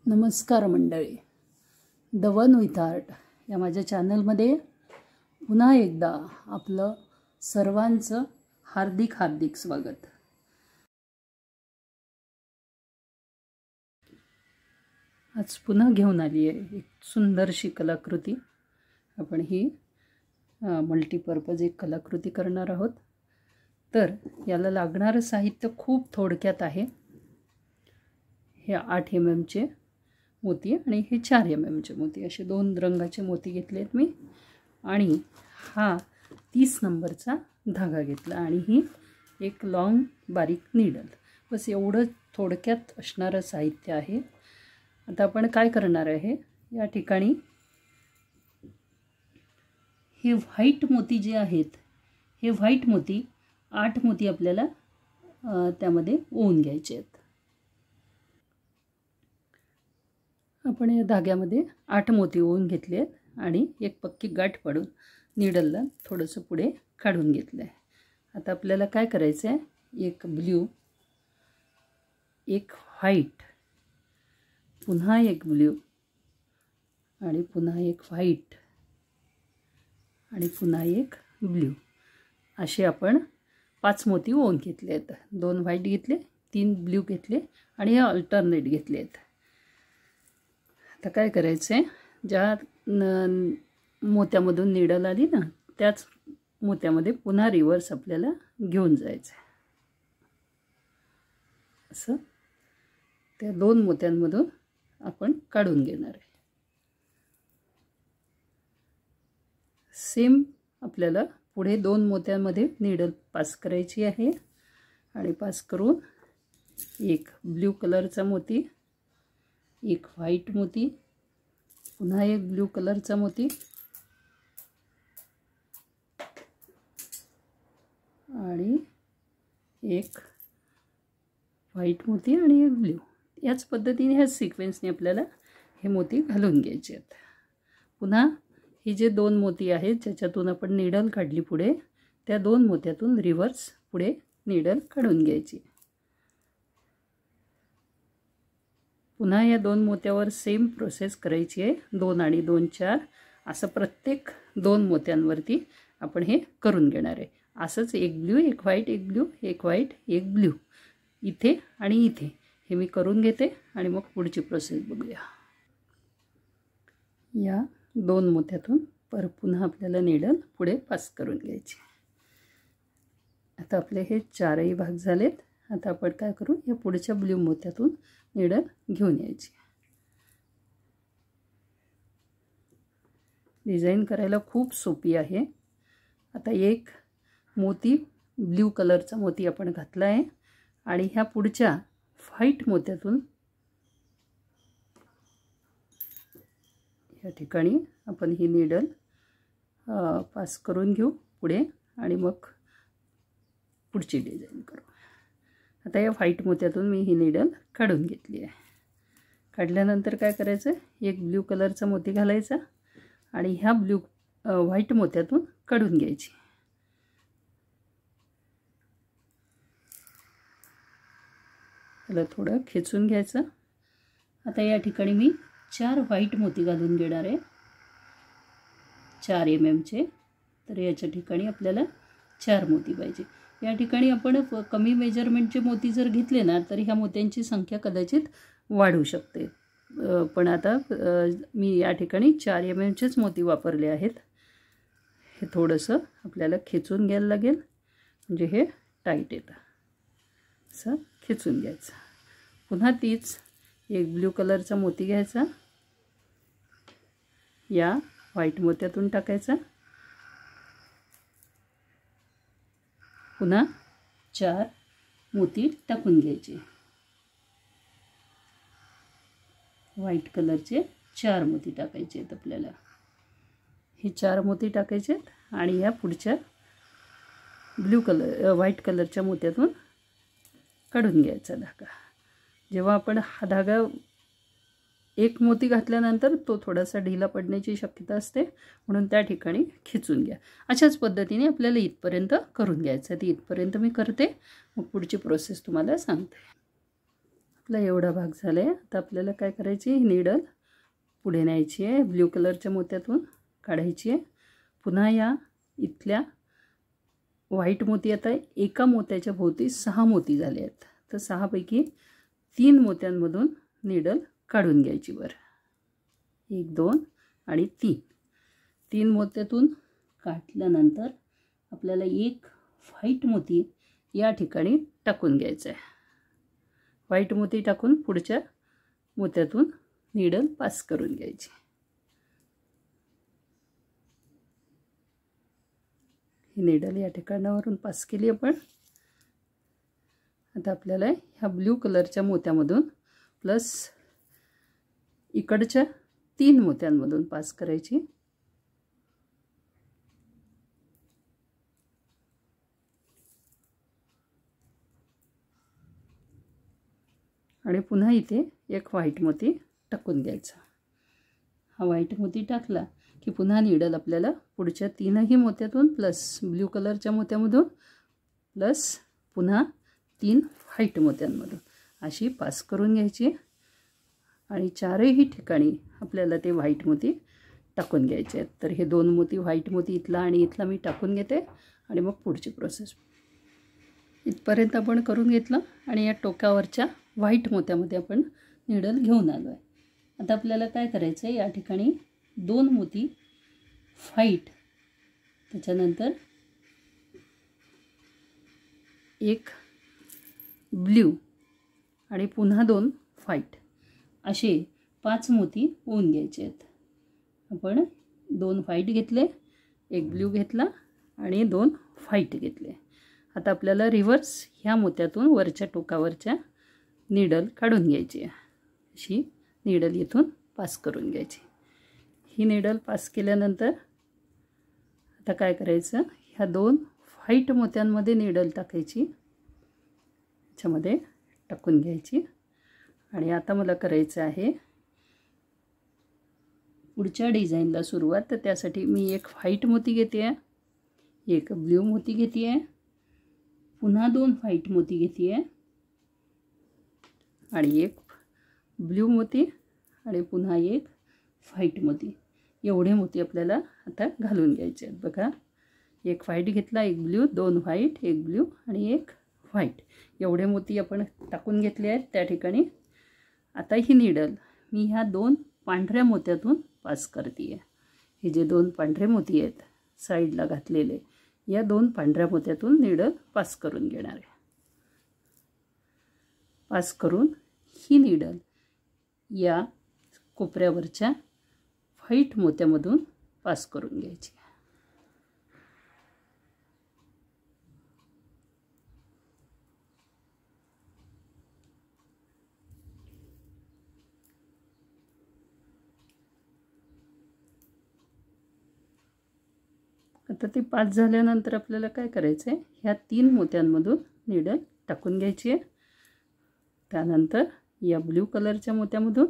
नमस्कार मंडळी, the one with art या माझ्या चॅनलमध्ये पुन्हा एकदा आपलं सर्वांचं हार्दिक हार्दिक स्वागत। आज पुन्हा घेऊन आली आहे एक सुंदरशी कलाकृती। आपण ही मल्टीपर्पज एक कलाकृती करणार आहोत। तर याला लागणारं साहित्य खूप थोडक्यात आहे। हे 8 mm चे मोती आणि हे 4 mm चे मोती, असे 2 रंगाचे मोती घेतलेत मी। आणि हा 30 नंबरचा धागा घेतला आणि ही एक लॉंग बारीक नीडल। बस एवढं थोडक्यात असणारं साहित्य आहे। आता आपण काय करणार आहे, या ठिकाणी हे व्हाईट मोती जे आहेत, हे व्हाईट मोती 8 मोती आपल्याला त्यामध्ये ओवून घ्यायचे आहेत। आपण या धाग्यामध्ये 8 मोती ओवून घेतले आहेत आणि एक पक्की गाठ पाडून नीडलला थोडंसं पुढे काढून घेतलं आहे। आता आपल्याला काय करायचं आहे, एक ब्ल्यू, एक व्हाईट, पुन्हा एक ब्ल्यू आणि पुन्हा एक व्हाईट आणि पुन्हा एक ब्ल्यू, असे आपण 5 मोती ओवून घेतले आहेत। 2 व्हाईट घेतले, 3 ब्ल्यू घेतले आणि हे अल्टरनेट घेतले आहेत। आता काय करायचं आहे, ज्या मोत्यामधून नीडल आली ना, त्याच मोत्यामध्ये पुन्हा रिव्हर्स आपल्याला घेऊन जायचं आहे। असं त्या 2 मोत्यांमधून आपण काढून घेणार आहे। सेम आपल्याला पुढे 2 मोत्यांमध्ये नीडल पास करायची आहे आणि पास करून एक ब्ल्यू कलरचा मोती, एक व्हाईट मोती, पुन्हा एक ब्ल्यू कलरचा मोती आणि एक व्हाईट मोती आणि एक ब्ल्यू, याच पद्धतीने ह्या सिक्वेन्सने आपल्याला हे मोती घालून घ्यायचे आहेत। पुन्हा ही जे 2 मोती आहेत ज्याच्यातून आपण नीडल काढली पुढे, त्या 2 मोत्यातून रिव्हर्स पुढे नीडल काढून घ्यायची। पुन्हा या 2 मोत्यावर सेम प्रोसेस करायची आहे। 2 आणि 2 4 असं प्रत्येक 2 मोत्यांवरती आपण हे करून घेणार आहे। असंच एक ब्ल्यू, एक व्हाईट, एक ब्ल्यू, एक व्हाईट, एक ब्ल्यू, इथे आणि इथे हे मी करून घेते आणि मग पुढची प्रोसेस बघूया। या 2 मोत्यातून पुन्हा आपल्याला नीडल पुढे पास करून घ्यायची। आता आपले हे 4ही भाग झालेत। आता आपण काय करू, या पुढच्या ब्ल्यू मोत्यातून नीडल घेऊन यायची। डिझाइन करायला खूप सोपी आहे। आता एक मोती ब्ल्यू कलरचा मोती आपण घातला आहे आणि ह्या पुढच्या व्हाईट मोत्यातून या ठिकाणी आपण ही नीडल पास करून घेऊ पुढे आणि मग पुढची डिझाइन करू। आता या व्हाईट मोत्यातून मी ही नीडल काढून घेतली आहे। काढल्यानंतर काय करायचं, एक ब्ल्यू कलरचा मोती घालायचा आणि ह्या व्हाईट मोत्यातून काढून घ्यायची। त्याला थोडं खेचून घ्यायचं। आता या ठिकाणी मी 4 व्हाईट मोती घालून घेणार आहे, 4 mm चे। तर याच्या ठिकाणी आपल्याला 4 मोती पाहिजे। या ठिकाणी आपण कमी मेजरमेंटचे मोती जर घेतले ना, तर ह्या मोत्यांची संख्या कदाचित वाढू शकते। पण आता मी या ठिकाणी 4 mm चेच मोती वापरले आहेत। हे थोडंसं आपल्याला खेचून घ्यायला लागेल, म्हणजे हे टाईट येतं। असं खेचून घ्यायचं। पुन्हा तीच एक ब्ल्यू कलरचा मोती घ्यायचा, या व्हाईट मोत्यातून टाकायचा, पुन्हा 4 मोती टाकून घ्यायचे। व्हाईट कलरचे 4 मोती टाकायचे आहेत आपल्याला। हे 4 मोती टाकायचे आहेत आणि या पुढच्या व्हाईट कलरच्या मोत्यातून काढून घ्यायचा धागा। जेव्हा आपण हा धागा एक मोती घातल्यानंतर तो थोडासा ढिला पडण्याची शक्यता असते, म्हणून त्या ठिकाणी खिचून घ्या। अशाच पद्धतीने आपल्याला इथपर्यंत करून घ्यायचं आहे। इथपर्यंत मी करते, मग पुढची प्रोसेस तुम्हाला सांगते। आपला एवढा भाग झाला आहे. आता आपल्याला काय करायची, ही नीडल पुढे न्यायची आहे, ब्ल्यू कलरच्या मोत्यातून काढायची आहे. पुन्हा या इथल्या व्हाईट मोती, आता एका मोत्याच्या भोवती 6 मोती झाले आहेत, तर 6 पैकी 3 मोत्यांमधून नीडल काढून घ्यायची. बरं 1 2 आणि 3 मोत्यातून काढल्यानंतर आपल्याला एक व्हाईट मोती या ठिकाणी टाकून घ्यायचा आहे. व्हाईट मोती टाकून पुढच्या मोत्यातून नीडल पास करून घ्यायची. ही नीडल या ठिकाणावरून पास केली आपण. आता आपल्याला ह्या ब्ल्यू कलरच्या मोत्यामधून प्लस इकडच्या 3 मोत्यांमधून पास करायची. आणि पुन्हा इथे एक व्हाईट मोती टाकून घ्यायचा. हा व्हाईट मोती टाकला की पुन्हा नीडल आपल्याला पुढच्या 3ही मोत्यातून प्लस ब्ल्यू कलरच्या मोत्यामधून प्लस पुन्हा 3 व्हाईट मोत्यांमधून अशी पास करून घ्यायची. आणि 4ही ठिकाणी आपल्याला ते व्हाईट मोती टाकून घ्यायचे आहेत. तर हे 2 मोती व्हाईट मोती इथला आणि इथला मी टाकून घेते आणि मग पुढची प्रोसेस. इथपर्यंत आपण करून घेतलं आणि या टोकावरच्या व्हाईट मोत्यामध्ये आपण नीडल घेऊन आलो आहे. आता आपल्याला काय करायचं आहे, या ठिकाणी 2 मोती व्हाईट, त्याच्यानंतर एक ब्ल्यू आणि पुन्हा 2 व्हाईट असे 5 मोती होऊन घ्यायचे आहेत. आपण 2 व्हाईट घेतले, एक ब्ल्यू घेतला आणि 2 व्हाईट घेतले. आता आपल्याला रिव्हर्स ह्या मोत्यातून वरच्या टोकावरच्या नीडल काढून घ्यायची आहे. अशी नीडल इथून पास करून घ्यायची. ही नीडल पास केल्यानंतर आता काय करायचं, ह्या 2 व्हाईट मोत्यांमध्ये नीडल टाकायची, ह्याच्यामध्ये टाकून घ्यायची. आणि आता मला करायचं आहे पुढच्या डिझाईनला सुरुवात. तर त्यासाठी मी एक व्हाईट मोती घेते आहे, एक ब्ल्यू मोती घेते आहे, पुन्हा 2 व्हाईट मोती घेते आहे आणि एक ब्ल्यू मोती आणि पुन्हा एक व्हाईट मोती. एवढे मोती आपल्याला आता घालून घ्यायचे आहेत. बघा, एक व्हाईट घेतला, एक ब्ल्यू, 2 व्हाईट, एक ब्ल्यू आणि एक व्हाईट. एवढे मोती आपण टाकून घेतले आहेत त्या ठिकाणी. आता ही नीडल मी ह्या 2 पांढऱ्या मोत्यातून पास करते आहे. हे जे 2 पांढरे मोती आहेत साईडला घातलेले, या 2 पांढऱ्या मोत्यातून नीडल पास करून घेणार आहे. पास करून ही नीडल या कोपऱ्यावरच्या व्हाईट मोत्यामधून पास करून घ्यायची. आता ते पास झाल्यानंतर आपल्याला काय करायचं आहे, ह्या 3 मोत्यांमधून नीडल टाकून घ्यायची आहे. त्यानंतर या ब्ल्यू कलरच्या मोत्यामधून,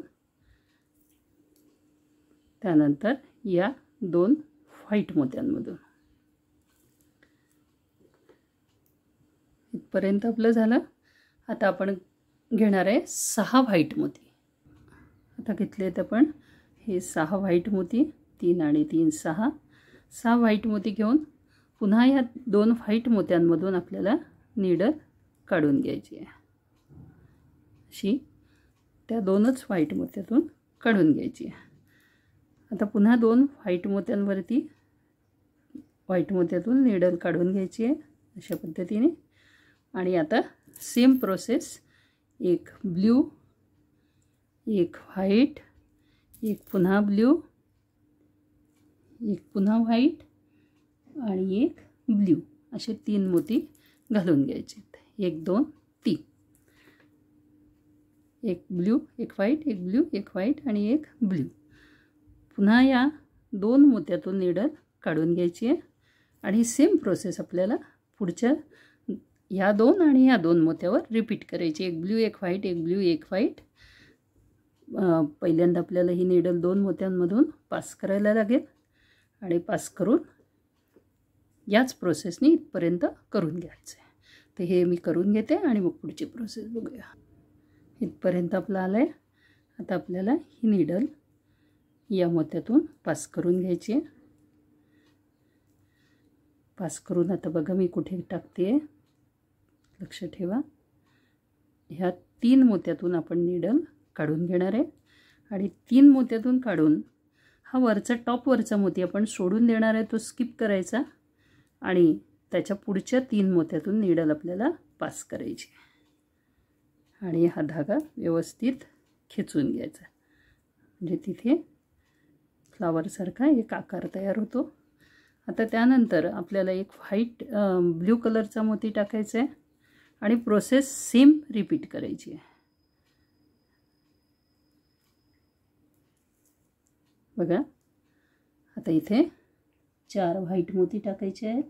त्यानंतर या 2 व्हाईट मोत्यांमधून. इथपर्यंत आपलं झालं. आता आपण घेणार आहे 6 व्हाईट मोती. आता घेतले आहेत आपण हे 6 व्हाईट मोती, 3 आणि 3 6 व्हाईट मोती घेऊन पुन्हा या 2 व्हाईट मोत्यांमधून आपल्याला नीडल काढून घ्यायची आहे. अशी त्या 2च व्हाईट मोत्यातून काढून घ्यायची आहे. आता पुन्हा 2 व्हाईट मोत्यांवरती व्हाईट मोत्यातून नीडल काढून घ्यायची आहे अशा पद्धतीने. आणि आता सेम प्रोसेस, एक ब्ल्यू, एक व्हाईट, एक पुन्हा ब्ल्यू, एक पुन्हा व्हाईट आणि एक ब्ल्यू असे 3 मोती घालून घ्यायचे. 1 2 3, एक ब्ल्यू, एक व्हाईट, एक ब्ल्यू, एक व्हाईट आणि एक ब्ल्यू. पुन्हा या 2 मोत्यातून नीडल काढून घ्यायची आहे. आणि सेम प्रोसेस आपल्याला पुढच्या या 2 आणि या 2 मोत्यावर रिपीट करायची. एक ब्ल्यू, एक व्हाईट, एक ब्ल्यू, एक व्हाईट. पहिल्यांदा आपल्याला ही नीडल 2 मोत्यांमधून पास करायला लागेल आणि पास करून याच प्रोसेसने इथपर्यंत करून घ्यायचं आहे. तर हे मी करून घेते आणि मग पुढची प्रोसेस बघूया. इथपर्यंत आपलं आलं आहे. आता आपल्याला ही नीडल या मोत्यातून पास करून घ्यायची आहे. पास करून आता बघा मी कुठे टाकते, लक्ष ठेवा. ह्या 3 मोत्यातून आपण नीडल काढून घेणार आहे आणि 3 मोत्यातून काढून हा वरचा टॉपवरचा मोती आपण सोडून देणार आहे, तो स्किप करायचा आणि त्याच्या पुढच्या 3 मोत्यातून नीडल आपल्याला पास करायची आणि हा धागा व्यवस्थित खेचून घ्यायचा, म्हणजे तिथे फ्लावरसारखा एक आकार तयार होतो. आता त्यानंतर आपल्याला एक व्हाईट ब्ल्यू कलरचा मोती टाकायचा आहे आणि प्रोसेस सेम रिपीट करायची आहे. बघा आता इथे 4 व्हाईट मोती टाकायचे आहेत.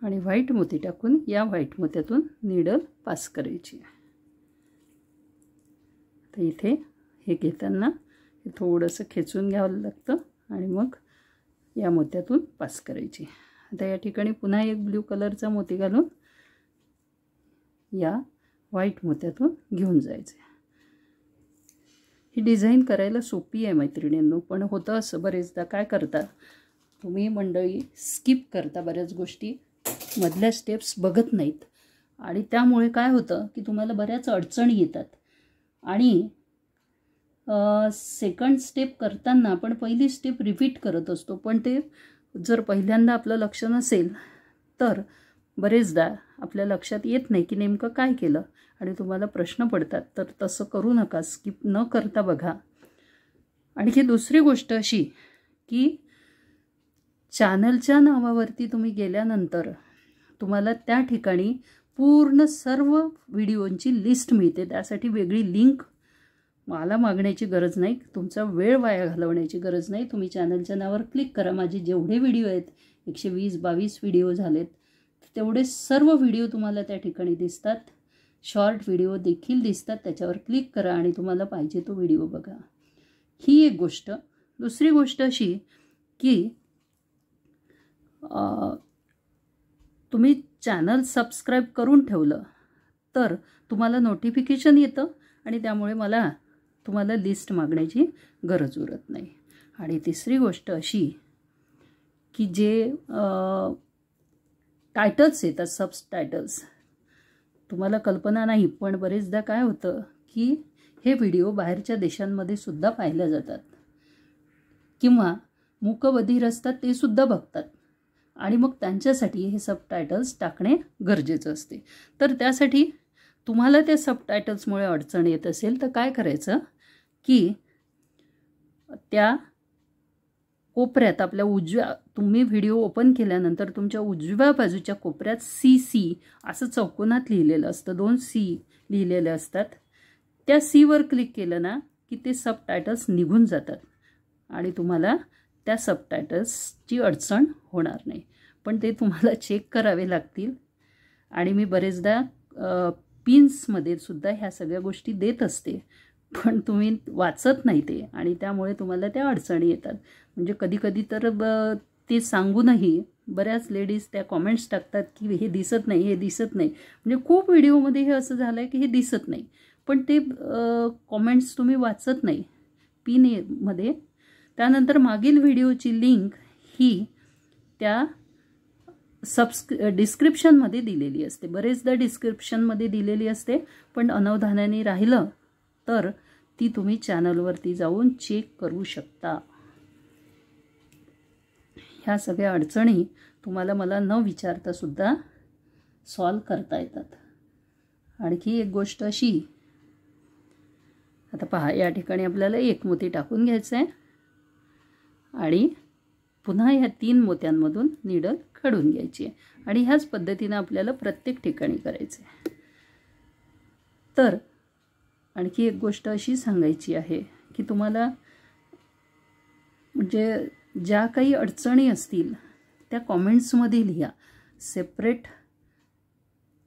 आणि व्हाईट मोती टाकून या व्हाईट मोत्यातून नीडल पास करायची. तर इथे हे घेताना हे थोडंसं खेचून घ्यावं लागतं आणि मग या मोत्यातून पास करायची. आता या ठिकाणी पुन्हा एक ब्ल्यू कलरचा मोती घालून या व्हाईट मोत्यातून घेऊन जायचे. ही डिझाईन करायला सोपी आहे मैत्रिणींनो, पण होतं असं बरेचदा काय करता तुम्ही मंडळी, स्किप करता बऱ्याच गोष्टी, मधल्या स्टेप्स बघत नाहीत आणि त्यामुळे काय होतं की तुम्हाला बऱ्याच अडचणी येतात. आणि सेकंड स्टेप करताना आपण पहिली स्टेप रिपीट करत असतो, पण ते जर पहिल्यांदा आपलं लक्ष नसेल तर बरेचदा आपल्या लक्षात येत नाही की नेमकं काय केलं आणि तुम्हाला प्रश्न पडतात. तर तसं करू नका, स्किप न करता बघा. आणखी दुसरी गोष्ट अशी की चॅनलच्या नावावरती तुम्ही गेल्यानंतर तुम्हाला त्या ठिकाणी पूर्ण सर्व व्हिडिओंची लिस्ट मिळते. त्यासाठी वेगळी लिंक मला मागण्याची गरज नाही, तुमचा वेळ वाया घालवण्याची गरज नाही. तुम्ही चॅनलच्या नावावर क्लिक करा. माझे जेवढे व्हिडिओ आहेत 120-22 व्हिडिओ झालेत, तेवढे सर्व व्हिडिओ तुम्हाला त्या ठिकाणी दिसतात. शॉर्ट व्हिडिओ देखील दिसतात. त्याच्यावर क्लिक करा आणि तुम्हाला पाहिजे तो व्हिडिओ बघा. ही एक गोष्ट. दुसरी गोष्ट अशी की तुम्ही चॅनल सबस्क्राईब करून ठेवलं तर तुम्हाला नोटिफिकेशन येतं आणि त्यामुळे मला तुम्हाला लिस्ट मागण्याची गरज उरत नाही. आणि तिसरी गोष्ट अशी की जे टायटल्स येतात, सबटायटल्स, तुम्हाला कल्पना नाही, पण बरेचदा काय होतं की हे व्हिडिओ बाहेरच्या देशांमध्ये सुद्धा पाहिल्या जातात किंवा मूकबधीर असतात ते सुद्धा बघतात आणि मग त्यांच्यासाठी हे सबटायटल्स टाकणे गरजेचं असते. तर त्यासाठी तुम्हाला त्या सबटायटल्समुळे अडचण येत असेल तर काय करायचं की त्या कोपऱ्यात आपल्या तुम्ही व्हिडिओ ओपन केल्यानंतर तुमच्या उजव्या बाजूच्या कोपऱ्यात CC असं चौकोनात लिहिलेलं असतं, 2 C लिहिलेले असतात. त्या Cवर क्लिक केलं ना की ते सबटायटल्स निघून जातात आणि तुम्हाला त्या सबटायटल्सची अडचण होणार नाही. पण ते तुम्हाला चेक करावे लागतील आणि मी बरेचदा पिन्समध्ये सुद्धा ह्या सगळ्या गोष्टी देत असते, पण तुम्ही वाचत नाही ते आणि त्यामुळे तुम्हाला त्या अडचणी येतात. म्हणजे कधीकधी तर ते सांगूनही बऱ्याच लेडीज त्या कॉमेंट्स टाकतात की हे दिसत नाही, हे दिसत नाही. म्हणजे खूप व्हिडिओमध्ये हे असं झालं आहे की हे दिसत नाही, पण ते कॉमेंट्स तुम्ही वाचत नाही पिनमध्ये. त्यानंतर मागील व्हिडिओची लिंक ही त्या डिस्क्रिप्शनमध्ये दिलेली असते. बरेचदा डिस्क्रिप्शनमध्ये दिलेली असते, पण अनवधानाने राहिलं तर ती तुम्ही चॅनलवरती जाऊन चेक करू शकता. ह्या सगळ्या अडचणी तुम्हाला मला न विचारता सुद्धा सॉल्व करता येतात. आणखी एक गोष्ट अशी, आता पहा या ठिकाणी आपल्याला 1 मोती टाकून घ्यायचं आहे आणि पुन्हा ह्या 3 मोत्यांमधून नीडल काढून घ्यायची आहे आणि ह्याच पद्धतीने आपल्याला प्रत्येक ठिकाणी करायचं आहे. तर आणखी एक गोष्ट अशी सांगायची आहे की तुम्हाला म्हणजे ज्या काही अडचणी असतील त्या कॉमेंट्समध्ये लिहा. सेपरेट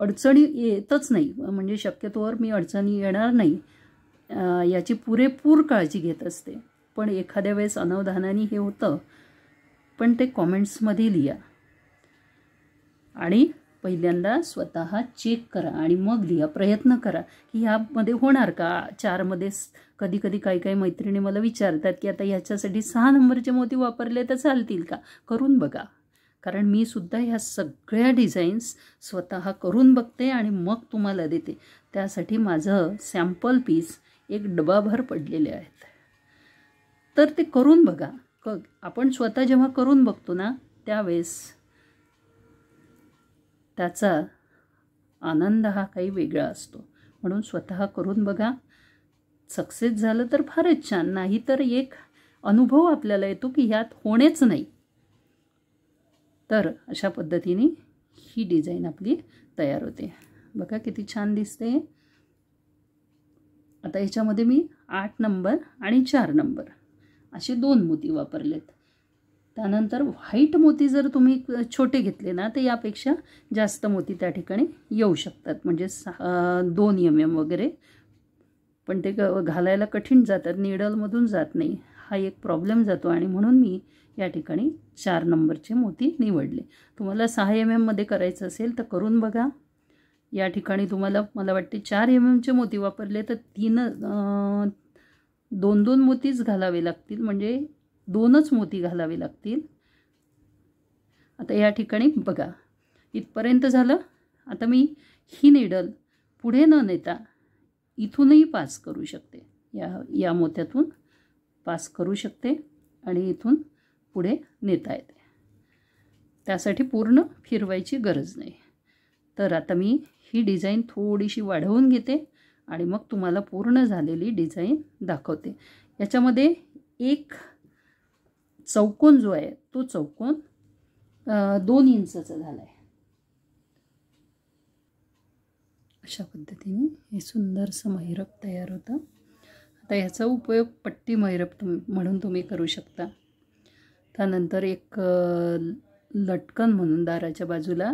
अडचणी येतच नाही, म्हणजे शक्यतोवर मी अडचणी येणार नाही याची पुरेपूर काळजी घेत असते. पण एखाद्या वेळेस अनवधानाने हे होतं, पण ते कॉमेंट्समध्ये लिहा आणि पहिल्यांदा स्वतः चेक करा आणि मग लिहा. प्रयत्न करा की ह्यामध्ये होणार का. 4मध्ये कधी कधी काही मैत्रिणी मला विचारतात की आता ह्याच्यासाठी 6 नंबरचे मोती वापरले तर चालतील का. करून बघा, कारण मी सुद्धा ह्या सगळ्या डिझाईन्स स्वतः करून बघते आणि मग तुम्हाला देते. त्यासाठी माझं सॅम्पल पीस एक डबाभर पडलेले आहेत. तर ते करून बघा. आपण स्वतः जेव्हा करून बघतो ना त्यावेळेस त्याचा आनंद हा काही वेगळा असतो. म्हणून स्वतः करून बघा. सक्सेस झालं तर फारच छान, नाही तर एक अनुभव आपल्याला येतो की ह्यात होणेच नाही. तर अशा पद्धतीने ही डिझाईन आपली तयार होते. बघा किती छान दिसते. आता ह्याच्यामध्ये मी 8 नंबर आणि 4 नंबर असे 2 मोती वापरलेत. त्यानंतर व्हाईट मोती जर तुम्ही छोटे घेतले ना तर यापेक्षा जास्त मोती त्या ठिकाणी येऊ शकतात, म्हणजे 2 mm वगैरे. पण ते घालायला कठीण जातात, निडलमधून जात नाही, हा एक प्रॉब्लेम जातो. आणि म्हणून मी या ठिकाणी 4 नंबरचे मोती निवडले. तुम्हाला 6 mm मध्ये करायचं असेल तर करून बघा. या ठिकाणी तुम्हाला मला वाटते 4 mm चे मोती वापरले तर 2 मोतीच घालावे लागतील, म्हणजे 2च मोती घालावे लागतील. आता या ठिकाणी बघा इथपर्यंत झालं. आता मी ही निडल पुढे न नेता इथूनही पास करू शकते, या मोत्यातून पास करू शकते आणि इथून पुढे नेता येते. त्यासाठी पूर्ण फिरवायची गरज नाही. तर आता मी ही डिझाईन थोडीशी वाढवून घेते आणि मग तुम्हाला पूर्ण झालेली डिझाईन दाखवते. याच्यामध्ये एक चौकोन जो आहे तो चौकोन 2 इंचचा झाला आहे. अशा पद्धतीने हे सुंदरसं मैरप तयार होतं. आता याचा उपयोग पट्टी मैरप म्हणून तुम्ही करू शकता. त्यानंतर एक लटकन म्हणून दाराच्या बाजूला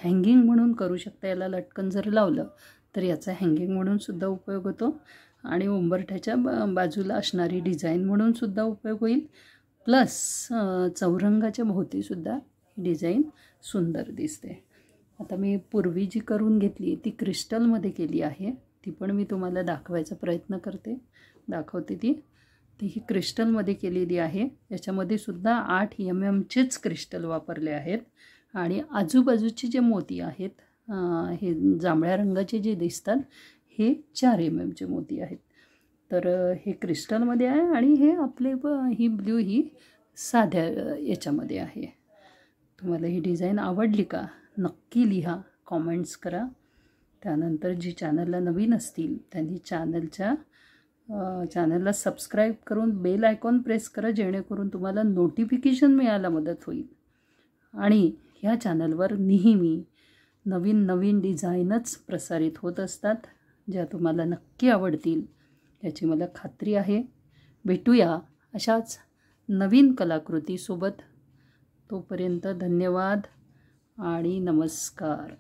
हँगिंग म्हणून करू शकता. याला लटकन जर लावलं तर याचा हँगिंग म्हणून सुद्धा उपयोग होतो आणि उंबरठ्याच्या बाजूला असणारी डिझाईन म्हणून सुद्धा उपयोग होईल. प्लस चौरंगाच्या भोवतीसुद्धा ही डिझाईन सुंदर दिसते. आता मी पूर्वी जी करून घेतली ती क्रिस्टलमध्ये केली आहे, ती पण मी तुम्हाला दाखवायचा प्रयत्न दाखवते ती ही क्रिस्टलमध्ये केलेली आहे. याच्यामध्ये सुद्धा 8 mmचेच क्रिस्टल वापरले आहेत आणि आजूबाजूचे जे मोती आहेत हे जांभळ्या रंगाचे जे दिसतात हे 4 mmचे मोती आहेत. तर हे क्रिस्टलमध्ये आहे आणि हे आपले ही ब्ल्यू ही साध्या याच्यामध्ये आहे. तुम्हाला ही डिझाईन आवडली का नक्की लिहा, कॉमेंट्स करा. त्यानंतर जी चॅनलला नवीन असतील त्यांनी चॅनलला सबस्क्राईब करून बेल आयकॉन प्रेस करा, जेणेकरून तुम्हाला नोटिफिकेशन मिळायला मदत होईल. आणि ह्या चॅनलवर नेहमी नवीन नवीन डिझाईनच प्रसारित होत असतात, ज्या तुम्हाला नक्की आवडतील याची मला खात्री आहे. भेटूया अशाच नवीन कलाकृतीसोबत. तोपर्यंत धन्यवाद आणि नमस्कार.